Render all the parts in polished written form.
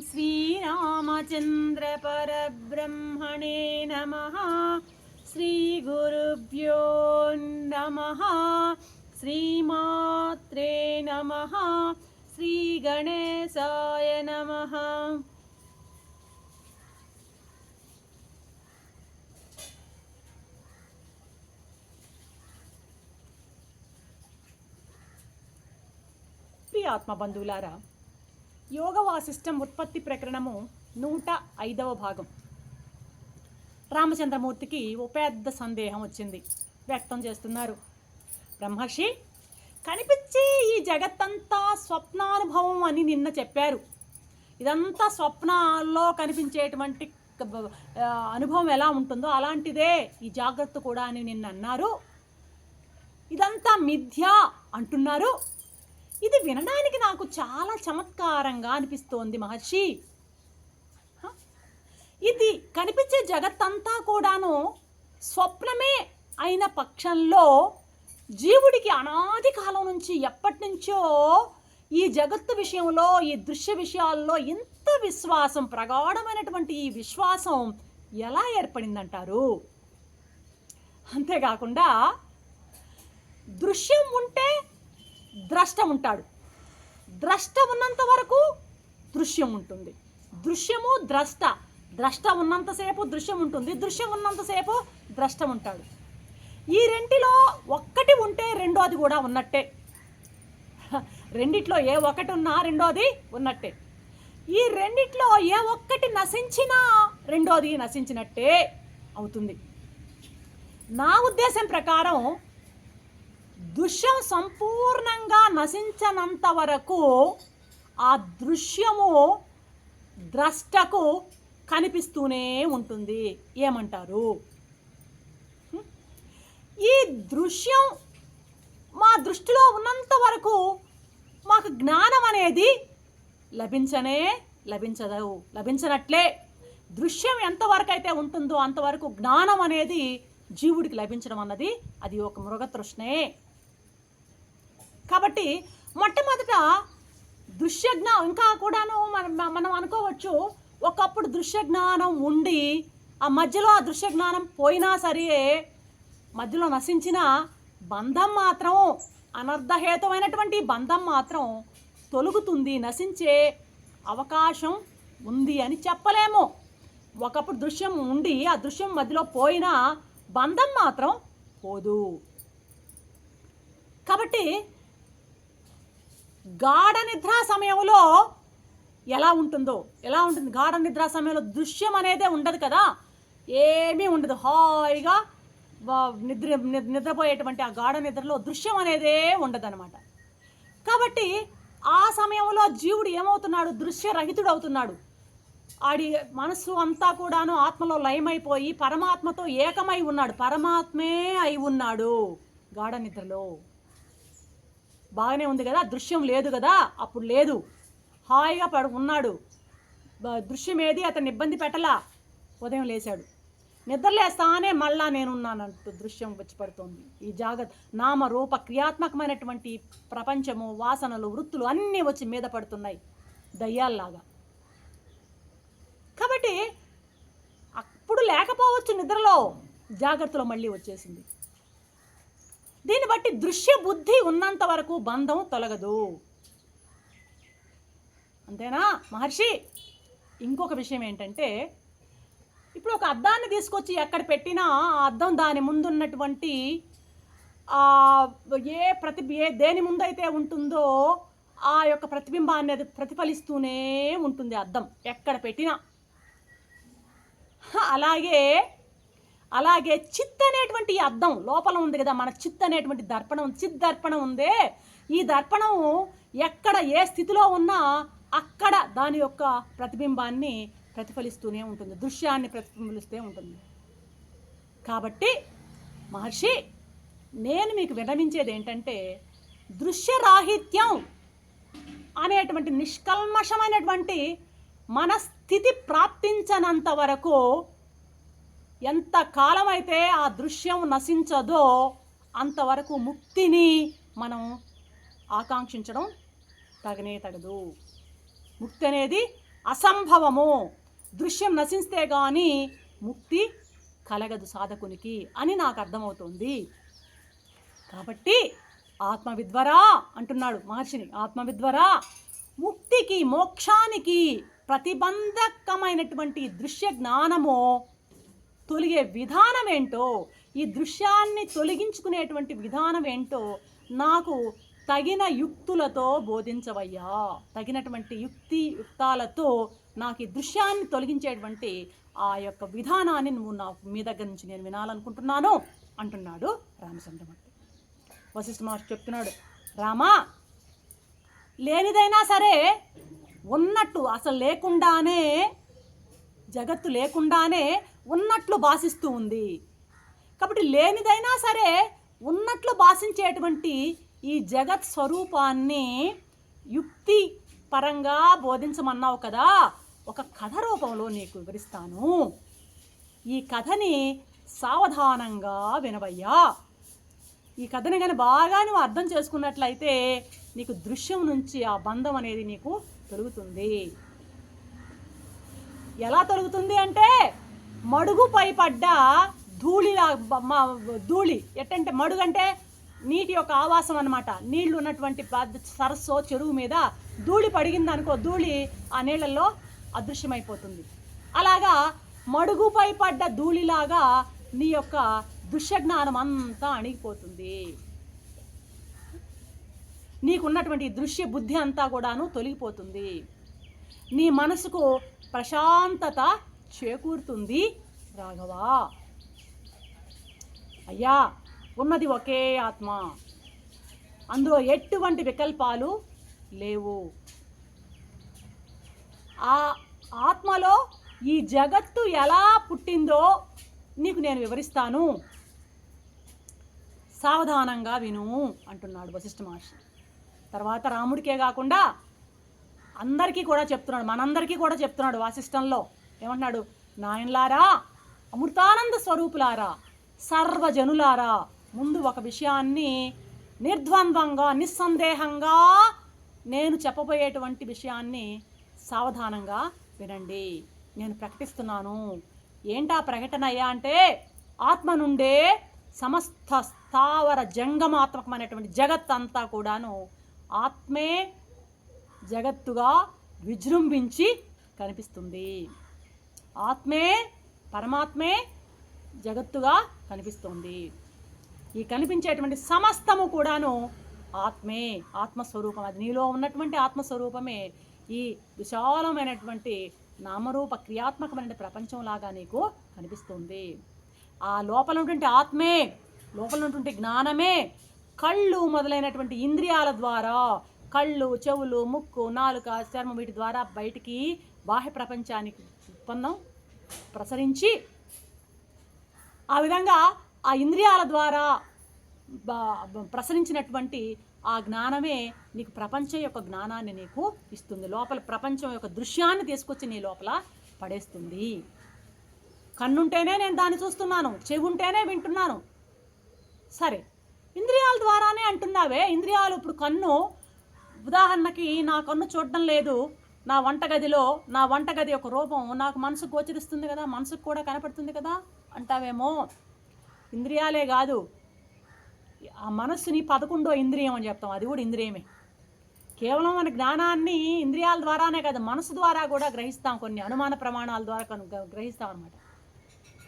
श्रीरामचन्द्रपरब्रह्मणे नमः। श्रीगुरुभ्यो नमः। श्रीमात्रे नमः। श्रीगणेशाय नमः। ప్రియ ఆత్మబంధువులారా, యోగ వాసిష్టం ఉత్పత్తి ప్రకరణము 105వ భాగం. రామచంద్రమూర్తికి ఓ పెద్ద సందేహం వచ్చింది. వ్యక్తం చేస్తున్నారు. బ్రహ్మర్షి, కనిపించే ఈ జగత్తంతా స్వప్నానుభవం అని నిన్న చెప్పారు. ఇదంతా స్వప్నాల్లో కనిపించేటువంటి అనుభవం ఎలా ఉంటుందో అలాంటిదే ఈ జాగ్రత్త కూడా అని నిన్న అన్నారు. ఇదంతా మిథ్య అంటున్నారు. ఇది వినడానికి నాకు చాలా చమత్కారంగా అనిపిస్తోంది మహర్షి. ఇది కనిపించే జగత్తంతా కూడాను స్వప్నమే అయిన పక్షంలో జీవుడికి అనాది కాలం నుంచి ఎప్పటి నుంచో ఈ జగత్తు విషయంలో, ఈ దృశ్య విషయాల్లో ఇంత విశ్వాసం, ప్రగాఢమైనటువంటి ఈ విశ్వాసం ఎలా ఏర్పడిందంటారు? అంతేకాకుండా దృశ్యం ఉంటే ద్రష్ట ఉంటాడు. ద్రష్ట ఉన్నంత వరకు దృశ్యం ఉంటుంది. దృశ్యము ద్రష్ట, ద్రష్ట ఉన్నంతసేపు దృశ్యం ఉంటుంది. దృశ్యం ఉన్నంతసేపు ద్రష్ట ఉంటాడు. ఈ రెండిలో ఒక్కటి ఉంటే రెండోది కూడా ఉన్నట్టే. రెండిట్లో ఏ ఒకటి ఉన్నా రెండోది ఉన్నట్టే. ఈ రెండిట్లో ఏ ఒక్కటి నశించినా రెండోది నశించినట్టే అవుతుంది. నా ఉద్దేశం ప్రకారం దృశ్యం సంపూర్ణంగా నశించనంత వరకు ఆ దృశ్యము ద్రష్టకు కనిపిస్తూనే ఉంటుంది. ఏమంటారు? ఈ దృశ్యం మా దృష్టిలో ఉన్నంత వరకు మాకు జ్ఞానం అనేది లభించనట్లే. దృశ్యం ఎంతవరకు అయితే ఉంటుందో అంతవరకు జ్ఞానం అనేది జీవుడికి లభించడం అన్నది అది ఒక మృగతృష్ణే. కాబట్టి మొట్టమొదట దృశ్యజ్ఞానం ఇంకా కూడాను మనం అనుకోవచ్చు, ఒకప్పుడు దృశ్యజ్ఞానం ఉండి ఆ మధ్యలో ఆ దృశ్యజ్ఞానం పోయినా సరే మధ్యలో నశించిన బంధం మాత్రం, అనర్ధహేతువైనటువంటి బంధం మాత్రం తొలుగుతుంది, నశించే అవకాశం ఉంది అని చెప్పలేము. ఒకప్పుడు దృశ్యం ఉండి ఆ దృశ్యం మధ్యలో పోయినా బంధం మాత్రం పోదు. కాబట్టి గాఢ నిద్ర సమయంలో ఎలా ఉంటుంది? గాఢ నిద్ర సమయంలో దృశ్యం అనేదే ఉండదు కదా, ఏమీ ఉండదు. హాయిగా నిద్రపోయేటువంటి ఆ గాఢ నిద్రలో దృశ్యం అనేదే ఉండదన్నమాట. కాబట్టి ఆ సమయంలో జీవుడు ఏమవుతున్నాడు? దృశ్యరహితుడు అవుతున్నాడు. ఆడి మనస్సు అంతా కూడాను ఆత్మలో లయమైపోయి పరమాత్మతో ఏకమై ఉన్నాడు. పరమాత్మే అయి ఉన్నాడు గాఢ నిద్రలో. బాగానే ఉంది కదా, దృశ్యం లేదు కదా, అప్పుడు లేదు, హాయిగా ఉన్నాడు. దృశ్యం ఏది అతన్ని ఇబ్బంది పెట్టలా. ఉదయం లేచాడు, నిద్రలేస్తానే మళ్ళా నేనున్నానంటూ దృశ్యం వచ్చి పడుతోంది. ఈ నామ రూప క్రియాత్మకమైనటువంటి ప్రపంచము, వాసనలు, వృత్తులు అన్నీ వచ్చి మీద పడుతున్నాయి దయ్యాల్లాగా. కాబట్టి అప్పుడు లేకపోవచ్చు నిద్రలో, జాగ్రత్తలో మళ్ళీ వచ్చేసింది. దీన్ని బట్టి దృశ్య బుద్ధి ఉన్నంత వరకు బంధం తొలగదు. అంతేనా మహర్షి? ఇంకొక విషయం ఏంటంటే, ఇప్పుడు ఒక అద్దాన్ని తీసుకొచ్చి ఎక్కడ పెట్టినా ఆ అద్దం దాని ముందున్నటువంటి దేని ముందైతే ఉంటుందో ఆ యొక్క ప్రతిబింబాన్ని అది ప్రతిఫలిస్తూనే ఉంటుంది అద్దం ఎక్కడ పెట్టినా. అలాగే చిత్ అనేటువంటి అద్దం లోపల ఉంది కదా, మన చిత్ అనేటువంటి దర్పణం, దర్పణం ఉందే, ఈ దర్పణం ఎక్కడ ఏ స్థితిలో ఉన్నా అక్కడ దాని యొక్క ప్రతిబింబాన్ని ప్రతిఫలిస్తూనే ఉంటుంది, దృశ్యాన్ని ప్రతిఫలిస్తూ ఉంటుంది. కాబట్టి మహర్షి, నేను మీకు విన్నవించేది ఏంటంటే, దృశ్యరాహిత్యం అనేటువంటి నిష్కల్మషమైనటువంటి మన స్థితి ప్రాప్తించనంత వరకు ఎంత కాలమైతే ఆ దృశ్యం నశించదో అంతవరకు ముక్తిని మనం ఆకాంక్షించడం తగదు. ముక్తి అనేది అసంభవము. దృశ్యం నశిస్తే కానీ ముక్తి కలగదు సాధకునికి అని నాకు అర్థమవుతుంది. కాబట్టి ఆత్మవిద్వరా అంటున్నాడు మహర్షిని. ఆత్మవిద్వరా, ముక్తికి మోక్షానికి ప్రతిబంధకమైనటువంటి దృశ్య జ్ఞానము తొలగే విధానం ఏంటో, ఈ దృశ్యాన్ని తొలగించుకునేటువంటి విధానం ఏంటో నాకు తగిన యుక్తులతో బోధించవయ్యా. తగినటువంటి యుక్తాలతో నాకు ఈ దృశ్యాన్ని తొలగించేటువంటి ఆ యొక్క విధానాన్ని నువ్వు మీ దగ్గర నుంచి నేను వినాలనుకుంటున్నాను అంటున్నాడు రామచంద్రమూర్తి. వశిష్ఠ మహర్షి చెప్తున్నాడు, రామా, లేనిదైనా సరే ఉన్నట్టు, అసలు లేకుండానే, జగత్తు లేకుండానే ఉన్నట్లు భాషిస్తూ ఉంది. కాబట్టి లేనిదైనా సరే ఉన్నట్లు భాషించేటువంటి ఈ జగత్ స్వరూపాన్ని యుక్తి పరంగా బోధించమన్నావు కదా, ఒక కథ రూపంలో నీకు వివరిస్తాను. ఈ కథని సావధానంగా వినవయ్యా. ఈ కథని కానీ బాగా నువ్వు అర్థం చేసుకున్నట్లయితే నీకు దృశ్యం నుంచి ఆ బంధం అనేది నీకు తొలుగుతుంది. ఎలా తొలుగుతుంది అంటే, మడుగుపై పడ్డ ధూళి ఎట్టంటే, మడుగు అంటే నీటి యొక్క ఆవాసం అన్నమాట. నీళ్లు ఉన్నటువంటి సరస్సు చెరువు మీద ధూళి పడిగింది అనుకో, ధూళి ఆ నీళ్ళల్లో అదృశ్యమైపోతుంది. అలాగా మడుగుపై పడ్డ ధూళిలాగా నీ యొక్క దృశ్యజ్ఞానం అంతా అణిగిపోతుంది. నీకున్నటువంటి దృశ్య బుద్ధి అంతా కూడాను తొలగిపోతుంది. నీ మనసుకు ప్రశాంతత చేకూరుతుంది రాఘవా. అయ్యా, ఉన్నది ఒకే ఆత్మ, అందులో ఎటువంటి వికల్పాలు లేవు. ఆ ఆత్మలో ఈ జగత్తు ఎలా పుట్టిందో నీకు నేను వివరిస్తాను, సావధానంగా విను అంటున్నాడు వశిష్ఠ మహర్షి. తర్వాత రాముడికే కాకుండా అందరికీ కూడా చెప్తున్నాడు, మనందరికీ కూడా చెప్తున్నాడు వాసిష్టంలో. ఏమంటున్నాడు? నాయనలారా, అమృతానంద స్వరూపులారా, సర్వజనులారా, ముందు ఒక విషయాన్ని నిర్ద్వంద్వంగా, నిస్సందేహంగా నేను చెప్పబోయేటువంటి విషయాన్ని సావధానంగా వినండి. నేను ప్రకటిస్తున్నాను. ఏంటా ప్రకటన అయ్యా అంటే, ఆత్మ నుండే సమస్త స్థావర జంగమాత్మకమైనటువంటి జగత్ అంతా కూడాను ఆత్మే జగత్తుగా విజృంభించి కనిపిస్తుంది. ఆత్మే, పరమాత్మే జగత్తుగా కనిపిస్తుంది. ఈ కనిపించేటువంటి సమస్తము కూడాను ఆత్మే, ఆత్మస్వరూపం. అది నీలో ఉన్నటువంటి ఆత్మస్వరూపమే ఈ విశాలమైనటువంటి నామరూప క్రియాత్మకమైన ప్రపంచంలాగా నీకు కనిపిస్తుంది. ఆ లోపల ఉన్నటువంటి ఆత్మే, లోపల ఉన్నటువంటి జ్ఞానమే కళ్ళు మొదలైనటువంటి ఇంద్రియాల ద్వారా, కళ్ళు, చెవులు, ముక్కు, నాలుక, చర్మం, వీటి ద్వారా బయటికి బాహ్య ప్రపంచానికి ఉత్పన్నం ప్రసరించి, ఆ విధంగా ఆ ఇంద్రియాల ద్వారా ప్రసరించినటువంటి ఆ జ్ఞానమే నీకు ప్రపంచం యొక్క జ్ఞానాన్ని నీకు ఇస్తుంది. లోపల ప్రపంచం యొక్క దృశ్యాన్ని తీసుకొచ్చి నీ లోపల పడేస్తుంది. కన్నుంటేనే నేను దాన్ని చూస్తున్నాను, చెవి ఉంటేనే వింటున్నాను. సరే, ఇంద్రియాల ద్వారానే అంటున్నావే. ఇంద్రియాలు ఇప్పుడు కన్ను, ఉదాహరణకి నా కన్ను చూడడం లేదు, నా వంటగది యొక్క రూపం నాకు మనసుకు గోచరిస్తుంది కదా, మనసుకు కూడా కనపడుతుంది కదా అంటావేమో. ఇంద్రియాలే కాదు, ఆ మనస్సుని 11వ ఇంద్రియం అని చెప్తాం, అది కూడా ఇంద్రియమే. కేవలం మన జ్ఞానాన్ని ఇంద్రియాల ద్వారానే కాదు, మనసు ద్వారా కూడా గ్రహిస్తాం, కొన్ని అనుమాన ప్రమాణాల ద్వారా గ్రహిస్తాం అన్నమాట.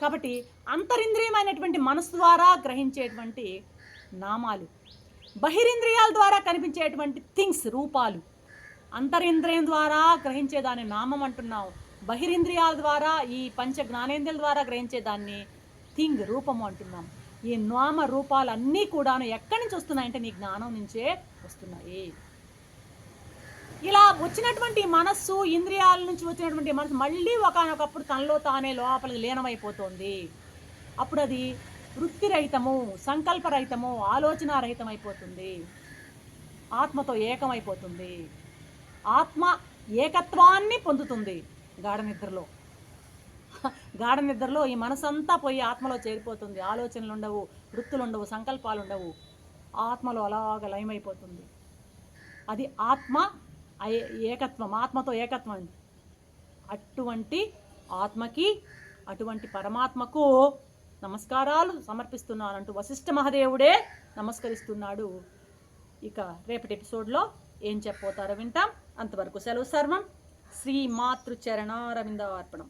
కాబట్టి అంతరింద్రియమైనటువంటి మనసు ద్వారా గ్రహించేటువంటి నామాలు, బహిరింద్రియాల ద్వారా కనిపించేటువంటి థింగ్స్, రూపాలు. అంతరింద్రియం ద్వారా గ్రహించేదాన్ని నామం అంటున్నాం, బహిరింద్రియాల ద్వారా ఈ పంచ జ్ఞానేంద్రియాల ద్వారా గ్రహించేదాన్ని థింగ్, రూపము అంటున్నాం. ఈ నామ రూపాలన్నీ కూడాను ఎక్కడి నుంచి వస్తున్నాయంటే నీ జ్ఞానం నుంచే వస్తున్నాయి. ఇలా వచ్చినటువంటి మనస్సు, ఇంద్రియాల నుంచి వచ్చినటువంటి మనసు మళ్ళీ ఒకనొకప్పుడు తనలో తానే లోపలికి లీనమైపోతుంది. అప్పుడు అది వృత్తిరహితము, సంకల్పరహితము, ఆలోచనారహితం అయిపోతుంది. ఆత్మతో ఏకమైపోతుంది. ఆత్మ ఏకత్వాన్ని పొందుతుంది గాఢ నిద్రలో ఈ మనసంతా పోయి ఆత్మలో చేరిపోతుంది. ఆలోచనలు ఉండవు, వృత్తులు ఉండవు, సంకల్పాలు ఉండవు. ఆత్మలో అలాగ లయమైపోతుంది. అది ఆత్మ ఏకత్వం, ఆత్మతో ఏకత్వం. అటువంటి ఆత్మకి, అటువంటి పరమాత్మకు నమస్కారాలు సమర్పిస్తున్నానంటూ వశిష్ఠ మహాదేవుడే నమస్కరిస్తున్నాడు. ఇక రేపటి ఎపిసోడ్లో ఏం చెప్పబోతారో వింటాం. అంతవరకు సెలవు. సర్వం శ్రీ మాతృచరణారవిందార్పణం.